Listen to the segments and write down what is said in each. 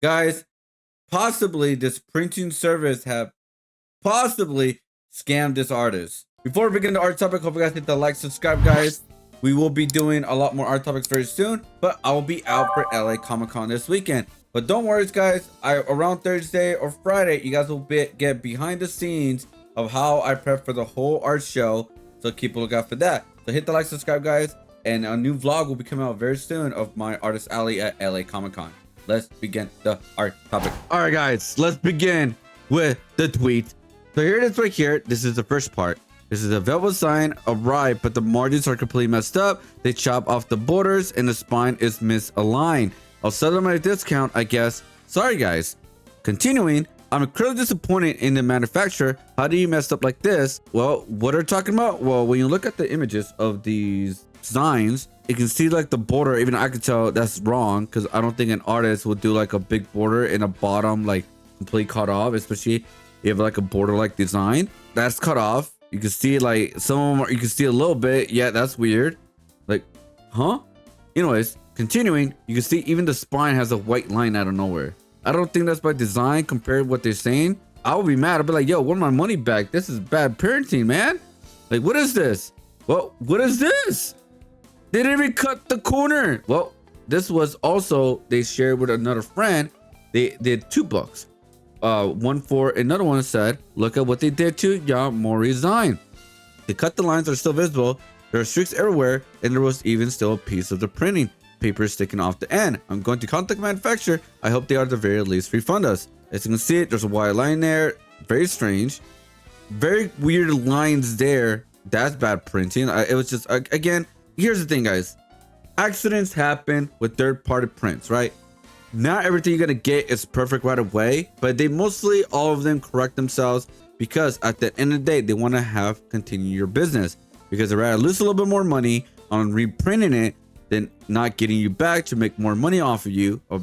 Guys, possibly this printing service have possibly scammed this artist. Before we begin the art topic, hope you guys hit the like, subscribe, guys. We will be doing a lot more art topics very soon, but I will be out for LA Comic Con this weekend. But don't worry, guys. Around Thursday or Friday, you guys will get behind the scenes of how I prep for the whole art show. So keep a lookout for that. So hit the like, subscribe, guys. And a new vlog will be coming out very soon of my artist alley at LA Comic Con. Let's begin the art topic. All right, guys, let's begin with the tweet. So here it is right here. This is the first part. This is a velvet sign arrived, but the margins are completely messed up. They chop off the borders and the spine is misaligned. I'll sell them at a discount, I guess. Sorry, guys. Continuing, I'm incredibly disappointed in the manufacturer. How do you mess up like this? Well, what are you talking about? Well, when you look at the images of these signs, you can see like the border. Even I could tell that's wrong because I don't think an artist would do like a big border in a bottom like completely cut off, especially if you have like a border like design that's cut off. You can see like some of them are, you can see a little bit. Yeah, that's weird. Like, huh? Anyways, continuing, you can see even the spine has a white line out of nowhere. I don't think that's by design compared to what they're saying. I would be mad. I'd be like, yo, want my money back? This is bad parenting, man. Like, what is this? Well, what is this? They didn't even cut the corner. Well, this was also, they shared with another friend. They did 2 books. One for another one said, look at what they did to Mori's design. They cut the lines that are still visible. There are streaks everywhere, and there was even still a piece of the printing paper sticking off the end. I'm going to contact the manufacturer. I hope they are at the very least refund us. As you can see, there's a wide line there. Very strange. Very weird lines there. That's bad printing. It was just, again, here's the thing, guys. Accidents happen with third-party prints, right? Not everything you're gonna get is perfect right away, but they mostly, all of them correct themselves because at the end of the day, they want to continue your business because they'd rather lose a little bit more money on reprinting it than not getting you back to make more money off of you or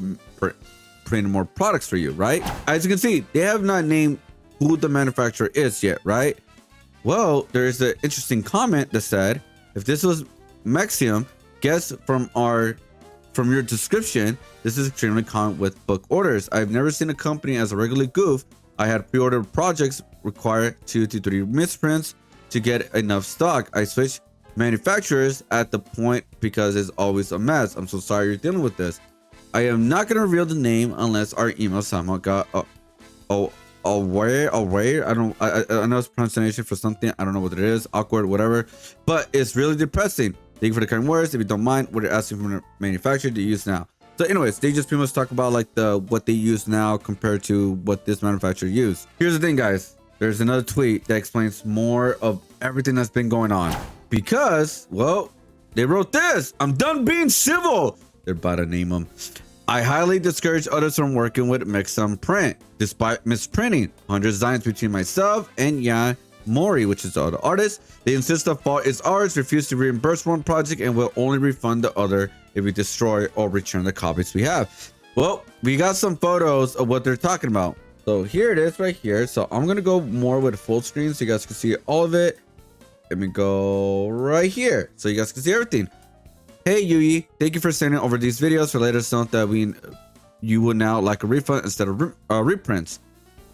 printing more products for you, right? As you can see, they have not named who the manufacturer is yet, right? Well, there's an interesting comment that said, if this was Mixam, guess from your description, this is extremely common with book orders. I've never seen a company as a regular goof. I had pre-ordered projects require 2 to 3 misprints to get enough stock. I switched manufacturers at the point because it's always a mess. I'm so sorry you're dealing with this. I am not going to reveal the name unless our email somehow got aware. I know it's pronunciation for something. I don't know what it is. Awkward, whatever. But it's really depressing. Thank you for the kind words. If you don't mind, what you're asking from the manufacturer to use now. So anyways, they just pretty much talk about like what they use now compared to what this manufacturer used. Here's the thing, guys. There's another tweet that explains more of everything that's been going on. Because, well, they wrote this. I'm done being civil. They're about to name them. I highly discourage others from working with Mixam print. Despite misprinting 100 designs between myself and Mori, which is the other artist, they insist the fault is ours, refuse to reimburse one project, and will only refund the other if we destroy or return the copies we have. Well, we got some photos of what they're talking about. So here it is right here. So I'm going to go more with a full screen so you guys can see all of it. Let me go right here so you guys can see everything. Hey, Yui, thank you for sending over these videos for letting us know that you would now like a refund instead of reprints.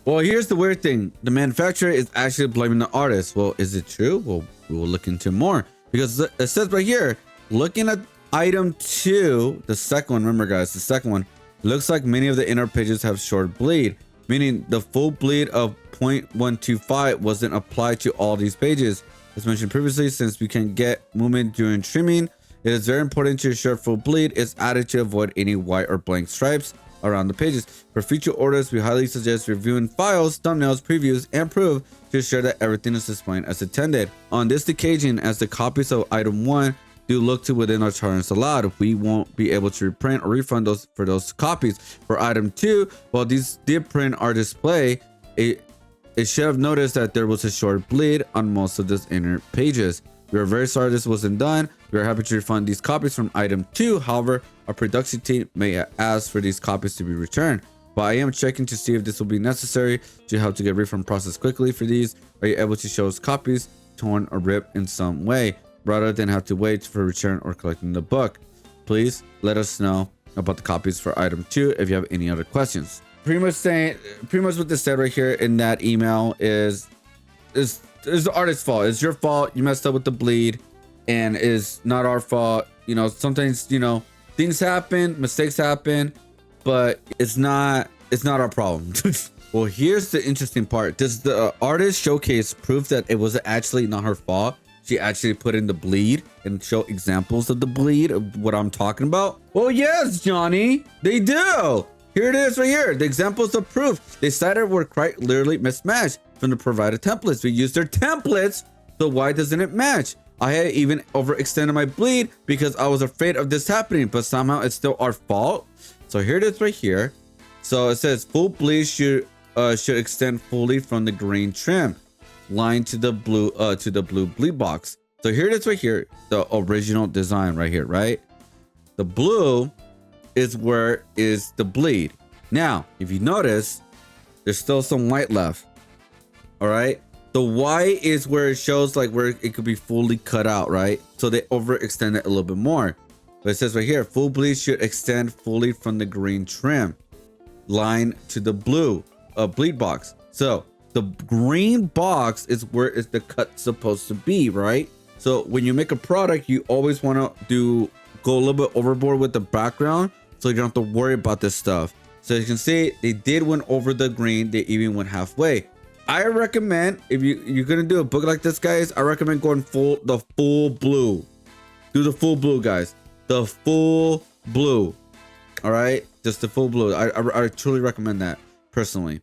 Well, here's the weird thing. The manufacturer is actually blaming the artist. Well, is it true? Well, we will look into more because it says right here, looking at item 2, the second one, remember guys, the second one, looks like many of the inner pages have short bleed, meaning the full bleed of 0.125 wasn't applied to all these pages. As mentioned previously, since we can get movement during trimming, it is very important to ensure full bleed is added to avoid any white or blank stripes around the pages. For future orders, we highly suggest reviewing files, thumbnails, previews, and proof to ensure that everything is displayed as intended. On this occasion, as the copies of item 1 do look to within our tolerance allowed, we won't be able to reprint or refund those for those copies. For item 2, while these did print our display, it should have noticed that there was a short bleed on most of these inner pages. We are very sorry this wasn't done. We are happy to refund these copies from item 2. However, our production team may ask for these copies to be returned. But I am checking to see if this will be necessary to help to get refund process quickly for these. Are you able to show us copies torn or ripped in some way rather than have to wait for return or collecting the book? Please let us know about the copies for item 2 if you have any other questions. Pretty much what this said right here in that email is the artist's fault. It's your fault. You messed up with the bleed, and is not our fault. You know, sometimes, you know, things happen, mistakes happen, but it's not our problem. Well, here's the interesting part. Does the artist showcase proof that it was actually not her fault? She actually put in the bleed and show examples of the bleed of what I'm talking about? Well, yes, Johnny, they do. Here it is right here. The examples of proof they cited were quite literally mismatched from the provided templates. We used their templates, so why doesn't it match? I had even overextended my bleed because I was afraid of this happening, but somehow it's still our fault. So here it is right here. So it says full bleed should extend fully from the green trim line to the blue bleed box. So here it is right here, the original design right here, right? The blue is where is the bleed. Now, if you notice, there's still some white left. All right. The white is where it shows like where it could be fully cut out, right? So they overextend it a little bit more. But it says right here, full bleed should extend fully from the green trim line to the blue bleed box. So the green box is where is the cut supposed to be, right? So when you make a product, you always want to go a little bit overboard with the background, so you don't have to worry about this stuff. So you can see they did went over the green. They even went halfway. I recommend, if you're gonna do a book like this, guys, I recommend going the full blue. Do the full blue, guys. The full blue. All right, just the full blue. I truly recommend that personally.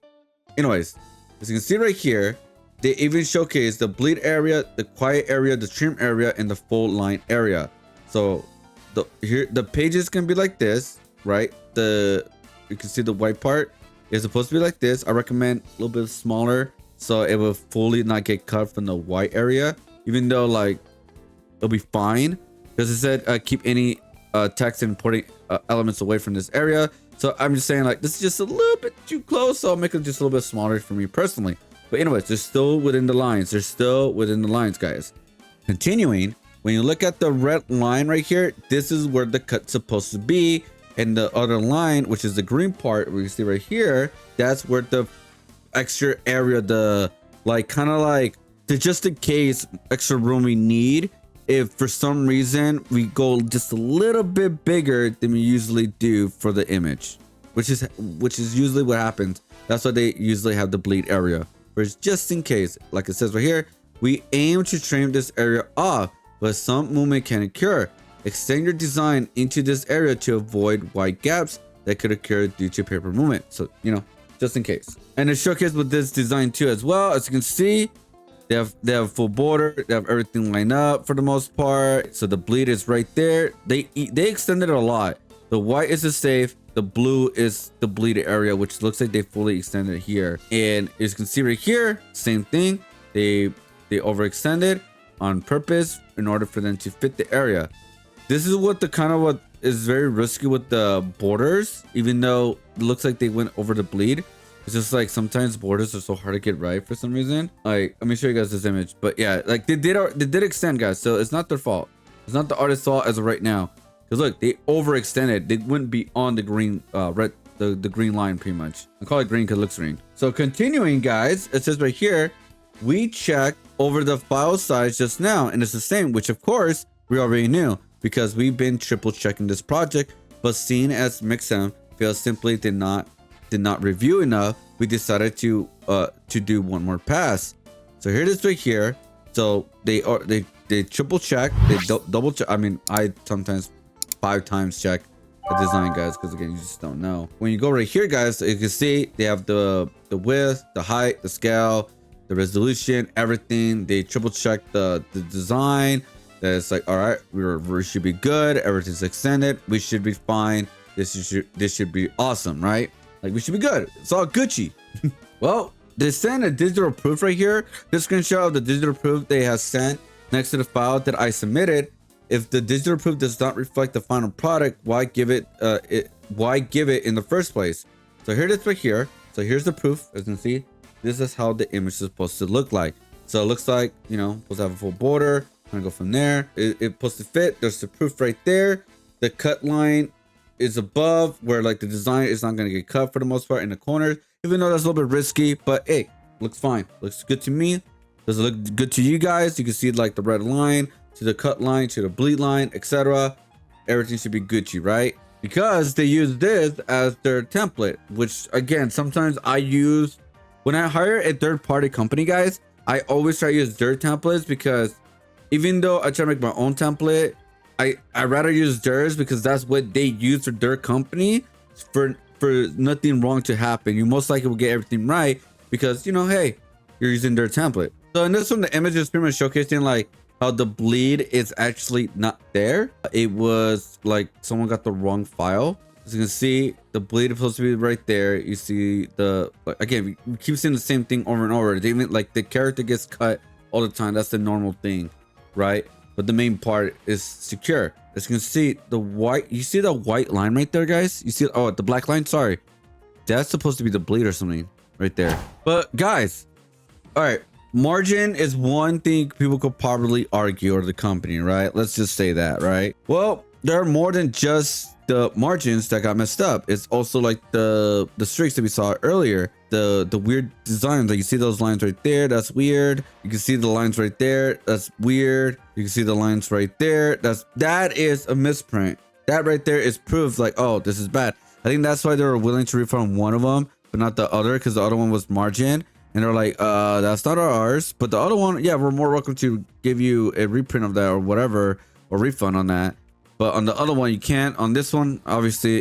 Anyways, as you can see right here, they even showcase the bleed area, the quiet area, the trim area, and the full line area. So the pages can be like this, right? You can see the white part is supposed to be like this. I recommend a little bit smaller so it will fully not get cut from the white area, even though like it'll be fine because it said keep any text and importing elements away from this area. So I'm just saying like this is just a little bit too close, so I'll make it just a little bit smaller for me personally. But anyways, they're still within the lines. They're still within the lines, guys. Continuing, when you look at the red line right here, this is where the cut's supposed to be. And the other line, which is the green part, we can see right here, that's where the extra area, the like kind of like the just in case extra room we need if for some reason we go just a little bit bigger than we usually do for the image, which is usually what happens. That's why they usually have the bleed area, but it's just in case. Like it says right here, we aim to trim this area off, but some movement can occur. Extend your design into this area to avoid white gaps that could occur due to paper movement. So, you know, just in case. And it's showcased with this design too as well. As you can see, they have full border. They have everything lined up for the most part. So the bleed is right there. They extended it a lot. The white is the safe. The blue is the bleed area, which looks like they fully extended it here. And as you can see right here, same thing. They overextended on purpose in order for them to fit the area. This is what is very risky with the borders, even though it looks like they went over the bleed. It's just like sometimes borders are so hard to get right for some reason. Like, let me show you guys this image. But yeah, like they did extend, guys. So it's not their fault. It's not the artist's fault as of right now. Because look, they overextended. They went beyond the green, the green line pretty much. I call it green because it looks green. So continuing, guys, it says right here, we checked over the file size just now, and it's the same, which of course we already knew, because we've been triple checking this project, but seeing as Mixam failed simply did not review enough, we decided to do one more pass. So here it is right here. So they triple check, they double check. I mean, I sometimes 5 times check the design, guys, because again, you just don't know. When you go right here, guys, you can see they have the width, the height, the scale, the resolution, everything. They triple check the design. That it's like, all right, we should be good. Everything's extended. We should be fine. This should be awesome, right? Like we should be good. It's all Gucci. Well, they sent a digital proof right here. This screenshot of the digital proof they have sent next to the file that I submitted. If the digital proof does not reflect the final product, why give it in the first place? So here it is right here. So here's the proof. As you can see, this is how the image is supposed to look like. So it looks like, you know, supposed to have a full border. I'm gonna go from there. It's supposed to fit. There's the proof right there. The cut line is above where like the design is not going to get cut for the most part in the corners, even though that's a little bit risky, but hey, looks fine. Looks good to me. Does it look good to you guys? You can see like the red line to the cut line to the bleed line, etc. Everything should be Gucci, right? Because they use this as their template, which again, sometimes I use when I hire a third-party company, guys. I always try to use their templates because even though I try to make my own template, I rather use theirs because that's what they use for their company for nothing wrong to happen. You most likely will get everything right because, you know, hey, you're using their template. So in this one, the image is pretty much showcasing like how the bleed is actually not there. It was like someone got the wrong file. As you can see, the bleed is supposed to be right there. You see the, again, we keep seeing the same thing over and over. They even like the character gets cut all the time. That's the normal thing, right? But the main part is secure. As you can see, the white, you see the white line right there, guys? You see, oh, the black line, sorry. That's supposed to be the bleed or something right there. But guys, all right, margin is one thing people could probably argue, or the company, right? Let's just say that, right? Well, there are more than just the margins that got messed up. It's also like the streaks that we saw earlier, the weird designs. Like you see those lines right there, that's weird. You can see the lines right there, that's weird. You can see the lines right there, that is a misprint. That right there is proof like, oh, this is bad. I think that's why they were willing to refund one of them but not the other, because the other one was margin, and they're like, that's not ours. But the other one, yeah, we're more welcome to give you a reprint of that or whatever, or refund on that. But on the other one, you can't. On this one, obviously,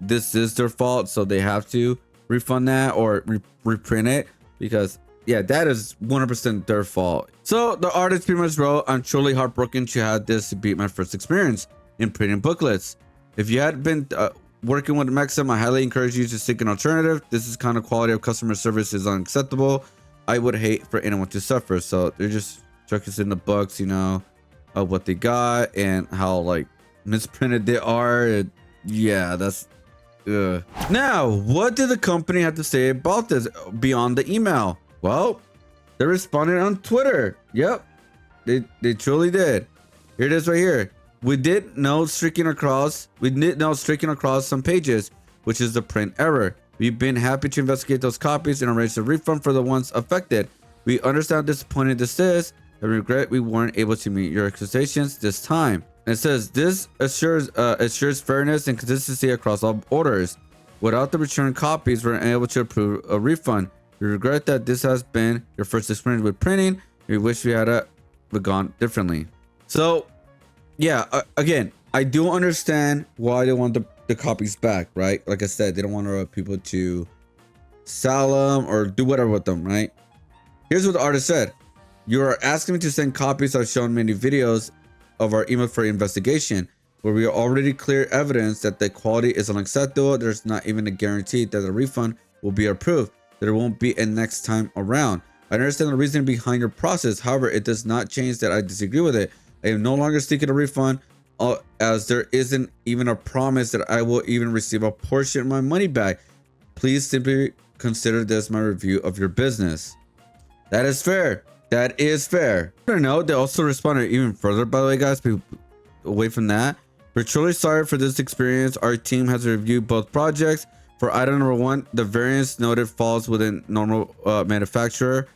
this is their fault, so they have to refund that or reprint it, because yeah, that is 100% their fault. So the artist pretty much wrote, I'm truly heartbroken to have this be my first experience in printing booklets. If you had been working with Mixam, I highly encourage you to seek an alternative. This is kind of quality of customer service is unacceptable. I would hate for anyone to suffer. So they're just chucking in the books, you know, of what they got and how like misprinted they are. And yeah, that's Now, what did the company have to say about this beyond the email? Well, they responded on Twitter. Yep, they truly did. Here it is right here. We did note streaking across some pages, which is the print error. We've been happy to investigate those copies and arrange a refund for the ones affected. We understand how disappointing this is and regret we weren't able to meet your expectations this time. And it says this assures fairness and consistency across all orders. Without the return copies, we're unable to approve a refund. We regret that this has been your first experience with printing. We wish we had gone differently. So yeah, again, I do understand why they want the copies back, right? Like I said, they don't want people to sell them or do whatever with them, right? Here's what the artist said. You are asking me to send copies. I've shown many videos of our email for investigation where we already clear evidence that the quality is unacceptable. There's not even a guarantee that the refund will be approved. There won't be a next time around. I understand the reason behind your process. However, it does not change that I disagree with it. I am no longer seeking a refund as there isn't even a promise that I will even receive a portion of my money back. Please simply consider this my review of your business. That is fair. That is fair. I don't know. They also responded even further, by the way, guys. Away from that, we're truly sorry for this experience. Our team has reviewed both projects. For item number 1, the variance noted falls within normal manufacturer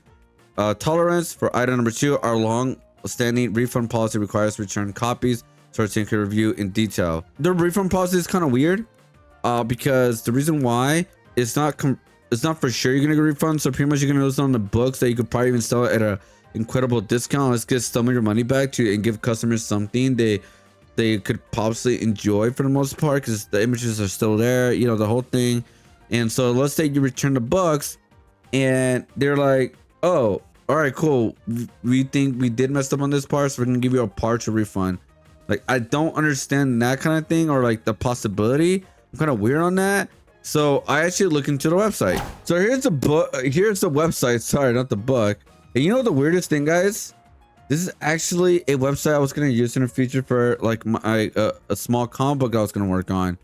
tolerance. For item number 2, our long-standing refund policy requires return copies, so our team can review in detail. The refund policy is kind of weird because the reason why it's not for sure you're gonna get a refund. So pretty much you're gonna lose on the books that you could probably even sell it at a incredible discount. Let's get some of your money back and give customers something they could possibly enjoy for the most part, because the images are still there, you know, the whole thing. And so let's say you return the books and they're like, oh, all right, cool, we think we did mess up on this part, so we're gonna give you a partial refund. Like, I don't understand that kind of thing, or like the possibility. I'm kind of weird on that. So I actually look into the website. So here's the book. Here's the website. Sorry, not the book. And you know the weirdest thing, guys? This is actually a website I was gonna use in the future for like my a small comic book I was gonna work on.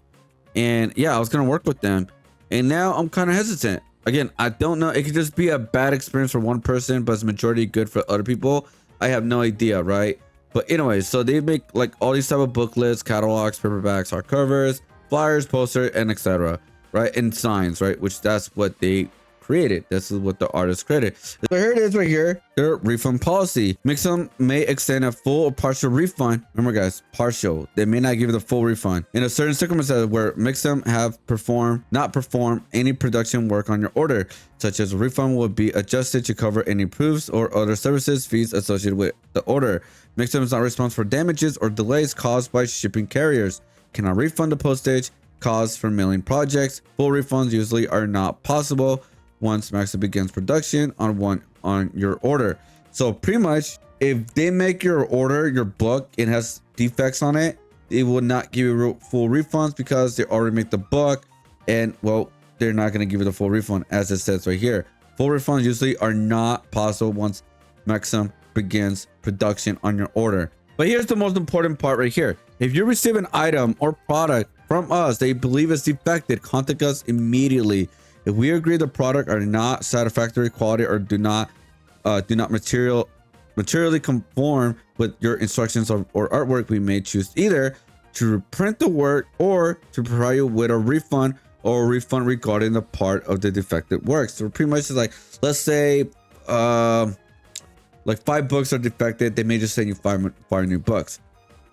And yeah, I was gonna work with them. And now I'm kind of hesitant. Again, I don't know. It could just be a bad experience for one person, but it's majority good for other people. I have no idea, right? But anyway, so they make like all these type of booklets, catalogs, paperbacks, hardcovers, flyers, poster, and etc. Right, and signs, right, which that's what they created. This is what the artist created. So here it is right here, their refund policy. Mixam may extend a full or partial refund. Remember guys, partial. They may not give you the full refund in a certain circumstances where Mixam have not performed any production work on your order, such as a refund will be adjusted to cover any proofs or other services fees associated with the order. Mixam is not responsible for damages or delays caused by shipping carriers. Cannot refund the postage costs for mailing projects. Full refunds usually are not possible once Mixam begins production on your order. So pretty much, if they make your order, your book, it has defects on it, they will not give you full refunds because they already make the book, and well, they're not going to give you the full refund, as it says right here. Full refunds usually are not possible once Mixam begins production on your order. But here's the most important part right here. If you receive an item or product from us that you believe is defective, contact us immediately. If we agree the product are not satisfactory quality or do not materially conform with your instructions or artwork, we may choose either to reprint the work or to provide you with a refund or a refund regarding the part of the defective work. So pretty much it's like, let's say like 5 books are defective, they may just send you 5 new books.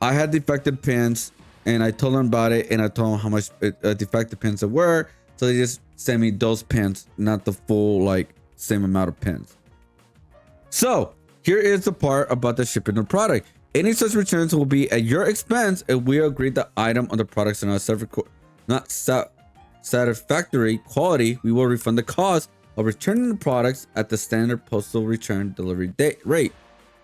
I had defective pins and I told them about it, and I told them how much defective pins there were, so they just sent me those pins, not the full like same amount of pins. So here is the part about the shipping of product. Any such returns will be at your expense if we agree the item or the products are not satisfactory quality. We will refund the cost of returning the products at the standard postal return delivery rate.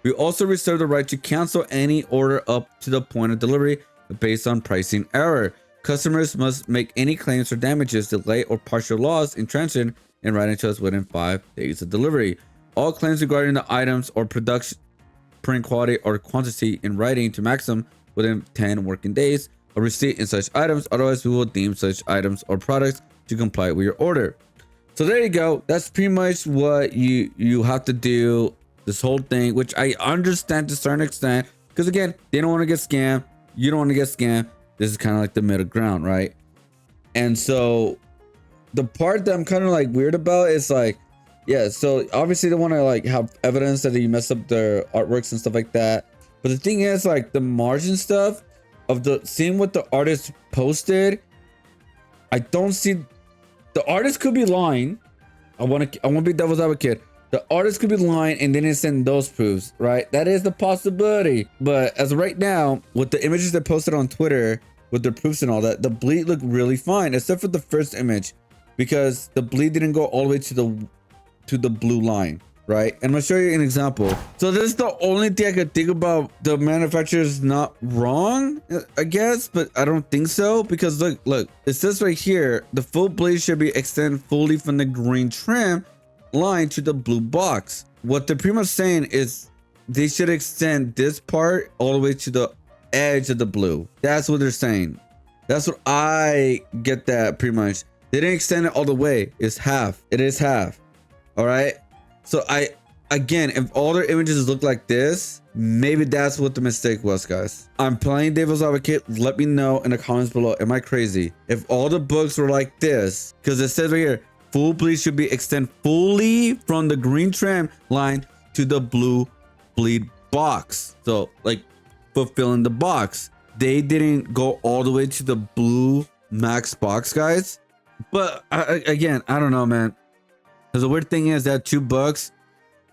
We also reserve the right to cancel any order up to the point of delivery based on pricing error. Customers must make any claims for damages, delay, or partial loss in transit and write to us within 5 days of delivery. All claims regarding the items or production, print quality, or quantity in writing to Mixam within 10 working days of receipt in such items. Otherwise, we will deem such items or products to comply with your order. So there you go. That's pretty much what you have to do. This whole thing, which I understand to a certain extent, because again, they don't want to get scammed. You don't want to get scammed. This is kind of like the middle ground, right? And so the part that I'm kind of like weird about is like, yeah, so obviously they want to like have evidence that you messed up their artworks and stuff like that. But the thing is, like, the margin stuff of the seeing what the artist posted, I don't see. The artist could be lying. I want to be devil's advocate. The artist could be lying and then send those proofs, right? That is the possibility. But as of right now, with the images they posted on Twitter, with their proofs and all that, the bleed looked really fine, except for the first image, because the bleed didn't go all the way to the blue line, right? And I'm gonna show you an example. So this is the only thing I could think about. The manufacturer is not wrong, I guess, but I don't think so, because look, it says right here, the full bleed should be extended fully from the green trim line to the blue box. What they're pretty much saying is they should extend this part all the way to the edge of the blue. That's what they're saying. That's what I get, that pretty much. They didn't extend it all the way. It's half. It is half. All right. So again, if all their images look like this, maybe that's what the mistake was, guys. I'm playing devil's advocate. Let me know in the comments below. Am I crazy? If all the books were like this, because it says right here, full bleed should be extend fully from the green trim line to the blue bleed box. So like fulfilling the box. They didn't go all the way to the blue max box, guys. But again, I don't know, man. Because the weird thing is that 2 books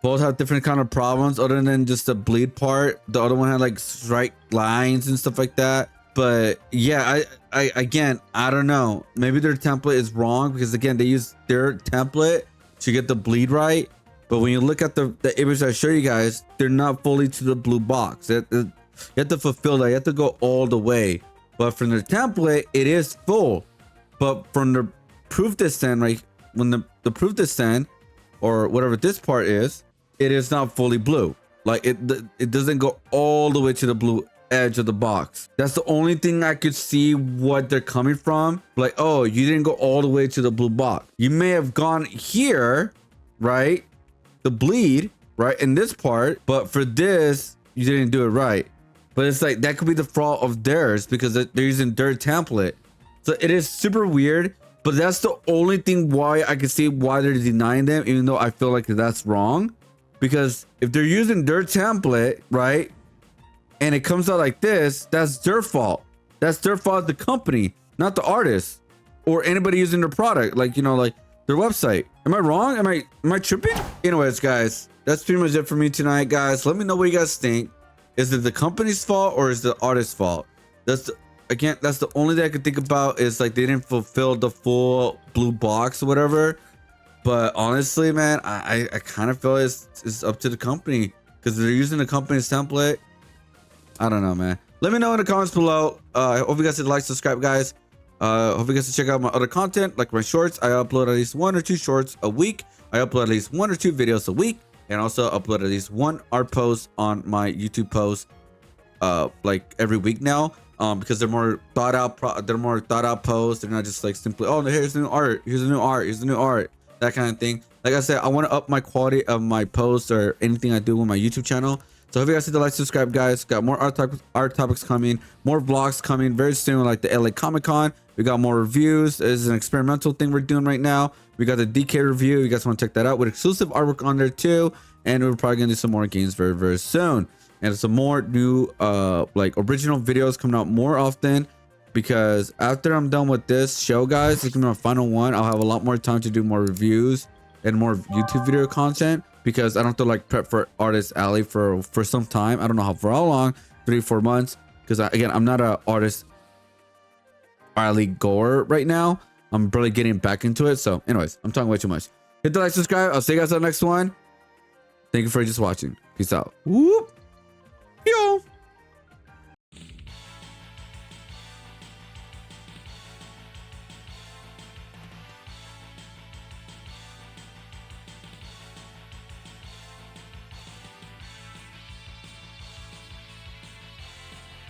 both have different kind of problems other than just the bleed part. The other one had like straight lines and stuff like that. But yeah, again, I don't know. Maybe their template is wrong, because again, they use their template to get the bleed right. But when you look at the image I show you guys, they're not fully to the blue box. You have to fulfill that. You have to go all the way. But from their template, it is full. But from the proof they send, right, when the proof they send, or whatever this part is, it is not fully blue. Like it doesn't go all the way to the blue edge of the box. That's the only thing I could see what they're coming from. Like, oh, you didn't go all the way to the blue box. You may have gone here, right? The bleed, right, in this part, but for this, you didn't do it right. But it's like, that could be the fault of theirs, because they're using their template. So it is super weird, but that's the only thing why I can see why they're denying them, even though I feel like that's wrong. Because if they're using their template, right, and it comes out like this, that's their fault. That's their fault, the company, not the artist or anybody using their product, like, you know, like their website. Am I wrong? Am I tripping? Anyways, guys, that's pretty much it for me tonight, guys. Let me know what you guys think. Is it the company's fault or is it the artist's fault? Again, that's the only thing I could think about, is like they didn't fulfill the full blue box or whatever. But honestly, man, I kind of feel it's up to the company, because they're using the company's template. I don't know, man. Let me know in the comments below. I hope you guys did like, subscribe, guys. Hope you guys check out my other content, like my shorts. I upload at least 1 or 2 shorts a week. I upload at least 1 or 2 videos a week, and also upload at least 1 art post on my YouTube post, like every week now. Because they're more thought out. They're more thought out posts. They're not just like simply, oh, here's the new art. Here's the new art. Here's the new art. That kind of thing. Like I said, I want to up my quality of my posts or anything I do with my YouTube channel. So if you guys hit the like, subscribe, guys. Got more art topics coming, more vlogs coming very soon, like the LA Comic Con. We got more reviews. This is an experimental thing we're doing right now. We got the DK review. You guys want to check that out with exclusive artwork on there too. And we're probably gonna do some more games very, very soon. And some more new like original videos coming out more often, because after I'm done with this show, guys, it's gonna be my final one. I'll have a lot more time to do more reviews and more YouTube video content, because I don't have to like prep for Artist Alley for some time. I don't know for how long, 3-4 months, because again, I'm not a Artist Alley goer right now. I'm barely getting back into it. So anyways, I'm talking way too much. Hit the like, subscribe. I'll see you guys on the next one. Thank you for just watching. Peace out. Whoop.